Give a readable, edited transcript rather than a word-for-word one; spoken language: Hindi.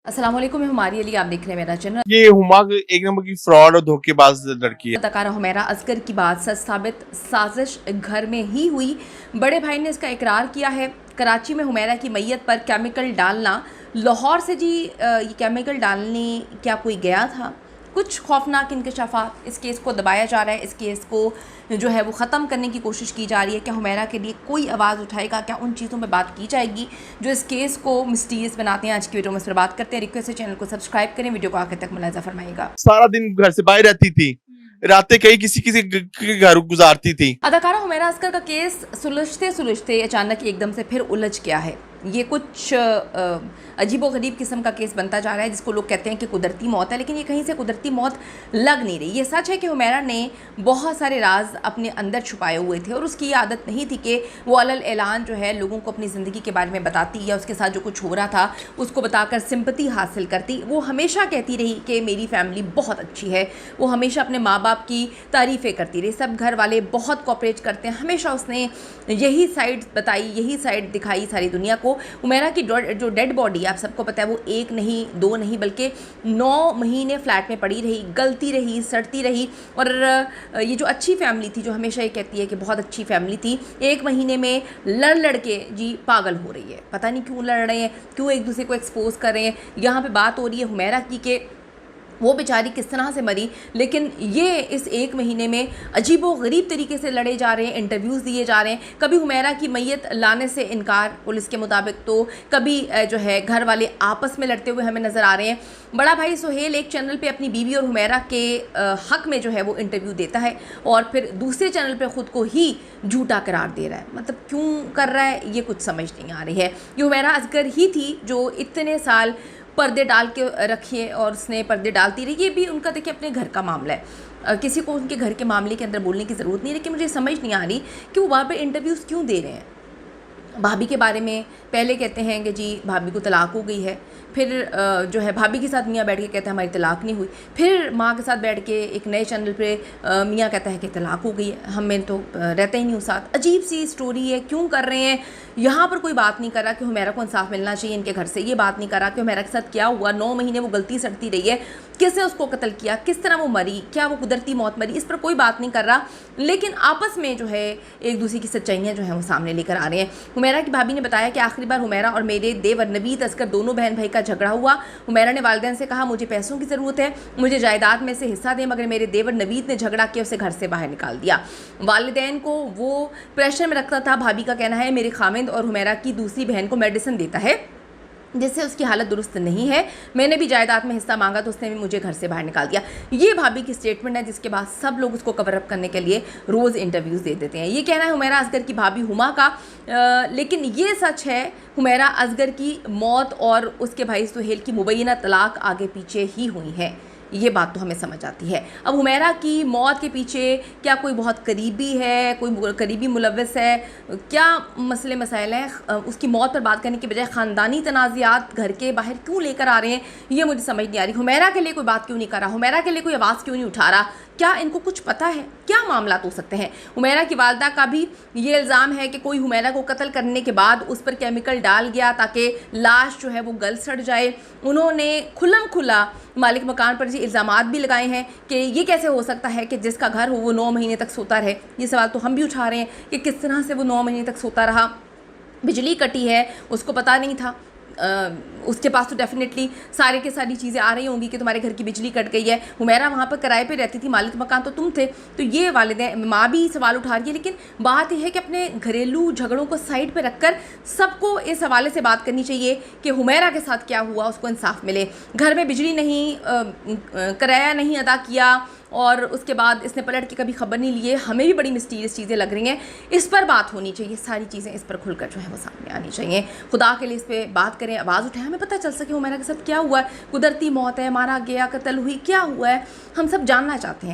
अस्सलाम वालेकुम, मैं हुमारी अली, आप देख रहे हैं मेरा चैनल। ये हुमा एक नंबर की फ्रॉड और धोखेबाज लड़की है। अदाकारा हुमैरा असगर की बात सच साबित, साजिश घर में ही हुई। बड़े भाई ने इसका इकरार किया है। कराची में हुमैरा की मैयत पर केमिकल डालना, लाहौर से जी ये केमिकल डालने क्या कोई गया था? कुछ खौफनाक इंकशाफात। इस केस को दबाया जा रहा है, इस केस को जो है वो ख़त्म करने की कोशिश की जा रही है। क्या हुमैरा के लिए कोई आवाज़ उठाएगा? क्या उन चीज़ों पे बात की जाएगी जो इस केस को मिस्टीरियस बनाते हैं? आज की वीडियो में इस पर बात करते हैं। रिक्वेस्ट है चैनल को सब्सक्राइब करें, वीडियो को आखिर तक मुलाहिजा फरमाइएगा। सारा दिन घर से बाहर रहती थी, रातें कहीं किसी किसी के घर गुजारती थी। अदाकारा हुमैरा असगर का केस सुलझते सुलझते अचानक एकदम से फिर उलझ गया है। ये कुछ अजीबो गरीब किस्म का केस बनता जा रहा है, जिसको लोग कहते हैं कि कुदरती मौत है, लेकिन ये कहीं से कुदरती मौत लग नहीं रही। ये सच है कि हुमैरा ने बहुत सारे राज अपने अंदर छुपाए हुए थे और उसकी ये आदत नहीं थी कि वो अलल ऐलान जो है लोगों को अपनी ज़िंदगी के बारे में बताती या उसके साथ जो कुछ हो रहा था उसको बताकर सिंपति हासिल करती। वो हमेशा कहती रही कि मेरी फैमिली बहुत अच्छी है। वो हमेशा अपने माँ बाप की तारीफ़ें करती रही, सब घर वाले बहुत कोऑपरेट करते हैं। हमेशा उसने यही साइड बताई, यही साइड दिखाई सारी दुनिया को। हुमैरा की जो डेड बॉडी आप सबको पता है, वो 1 नहीं 2 नहीं बल्कि 9 महीने फ्लैट में पड़ी रही, गलती रही, सड़ती रही। और ये जो अच्छी फैमिली थी, जो हमेशा ये कहती है कि बहुत अच्छी फैमिली थी, 1 महीने में लड़ लड़ के जी पागल हो रही है। पता नहीं क्यों लड़ रहे हैं, क्यों एक दूसरे को एक्सपोज कर रहे हैं। यहाँ पे बात हो रही है हुमैरा की कि वो बेचारी किस तरह से मरी, लेकिन ये इस 1 महीने में अजीबो गरीब तरीके से लड़े जा रहे हैं, इंटरव्यूज़ दिए जा रहे हैं। कभी हुमैरा की मैयत लाने से इनकार पुलिस के मुताबिक, तो कभी जो है घर वाले आपस में लड़ते हुए हमें नज़र आ रहे हैं। बड़ा भाई सुहेल एक चैनल पे अपनी बीवी और हुमैरा के हक़ में जो है वो इंटरव्यू देता है और फिर दूसरे चैनल पे ख़ुद को ही झूठा करार दे रहा है। मतलब क्यों कर रहा है ये कुछ समझ नहीं आ रही है। ये हुमैरा असगर ही थी जो इतने साल पर्दे डाल के रखिए और उसने पर्दे डालती रही। ये भी उनका देखिए अपने घर का मामला है, किसी को उनके घर के मामले के अंदर बोलने की ज़रूरत नहीं है। लेकिन मुझे समझ नहीं आ रही कि वो वहाँ पे इंटरव्यूज़ क्यों दे रहे हैं। भाभी के बारे में पहले कहते हैं कि जी भाभी को तलाक हो गई है, फिर जो है भाभी के साथ मियाँ बैठ के कहते हैं हमारी तलाक नहीं हुई, फिर माँ के साथ बैठ के एक नए चैनल पे मियाँ कहता है कि तलाक हो गई है, हम तो रहते ही नहीं उस साथ। अजीब सी स्टोरी है, क्यों कर रहे हैं? यहाँ पर कोई बात नहीं कर रहा कि हुमैरा को इंसाफ मिलना चाहिए इनके घर से। ये बात नहीं कर रहा कि हुमैरा के साथ क्या हुआ, 9 महीने वो गलती सड़ती रही है, किसने उसको कत्ल किया, किस तरह वो मरी, क्या वो कुदरती मौत मरी, इस पर कोई बात नहीं कर रहा। लेकिन आपस में जो है एक दूसरे की सच्चाइयाँ जो हैं वो सामने लेकर आ रहे हैं। हुमैरा की भाभी ने बताया कि आखिरी बार हुमैरा और मेरे देवर नवीद असगर दोनों बहन भाई का झगड़ा हुआ। हुमैरा ने वालिदैन से कहा मुझे पैसों की ज़रूरत है, मुझे जायदाद में से हिस्सा दें, मगर मेरे देवर नवीद ने झगड़ा किया, उसे घर से बाहर निकाल दिया। वालिदैन को वो प्रेशर में रखता था। भाभी का कहना है मेरे खामिंद और हुमैरा की दूसरी बहन को मेडिसिन देता है जिससे उसकी हालत दुरुस्त नहीं है। मैंने भी जायदाद में हिस्सा मांगा तो उसने भी मुझे घर से बाहर निकाल दिया। ये भाभी की स्टेटमेंट है, जिसके बाद सब लोग उसको कवर अप करने के लिए रोज़ इंटरव्यूज़ दे देते हैं। ये कहना है हुमैरा असगर की भाभी हुमा का, लेकिन ये सच है हुमैरा असगर की मौत और उसके भाई सुहेल की मुबैना तलाक आगे पीछे ही हुई है। ये बात तो हमें समझ आती है। अब हुमैरा की मौत के पीछे क्या कोई बहुत करीबी है, कोई करीबी मुलव्वस है, क्या मसले मसाइल हैं? उसकी मौत पर बात करने के बजाय ख़ानदानी तनाज़ात घर के बाहर क्यों लेकर आ रहे हैं, ये मुझे समझ नहीं आ रही। हुमैरा के लिए कोई बात क्यों नहीं कर रहा, हुमैरा के लिए कोई आवाज़ क्यों नहीं उठा रहा? क्या इनको कुछ पता है? क्या मामला हो सकते हैं? हुमैरा की वालदा का भी ये इल्ज़ाम है कि कोई हुमैरा को कत्ल करने के बाद उस पर केमिकल डाल गया ताकि लाश जो है वो गल सड़ जाए। उन्होंने खुल्लम खुल्ला मालिक मकान पर जी इल्ज़ामात भी लगाए हैं कि ये कैसे हो सकता है कि जिसका घर हो वो 9 महीने तक सोता रहे। ये सवाल तो हम भी उठा रहे हैं कि किस तरह से वो 9 महीने तक सोता रहा। बिजली कटी है, उसको पता नहीं था। उसके पास तो डेफिनेटली सारे के सारी चीज़ें आ रही होंगी कि तुम्हारे घर की बिजली कट गई है। हुमैरा वहाँ पर किराए पे रहती थी, मालिक मकान तो तुम थे। तो ये वालिदैन माँ भी सवाल उठा रही है। लेकिन बात यह है कि अपने घरेलू झगड़ों को साइड पे रखकर सबको इस हवाले से बात करनी चाहिए कि हुमैरा के साथ क्या हुआ, उसको इंसाफ मिले। घर में बिजली नहीं, किराया नहीं अदा किया और उसके बाद इसने पलट के कभी खबर नहीं लिए, हमें भी बड़ी मिस्टीरियस चीज़ें लग रही हैं। इस पर बात होनी चाहिए, सारी चीज़ें इस पर खुलकर जो है वो सामने आनी चाहिए। खुदा के लिए इस पर बात करें, आवाज़ उठाएं, हमें पता चल सके हुमैरा के साथ क्या हुआ है। कुदरती मौत है, मारा गया, कत्ल हुई, क्या हुआ है, हम सब जानना चाहते हैं।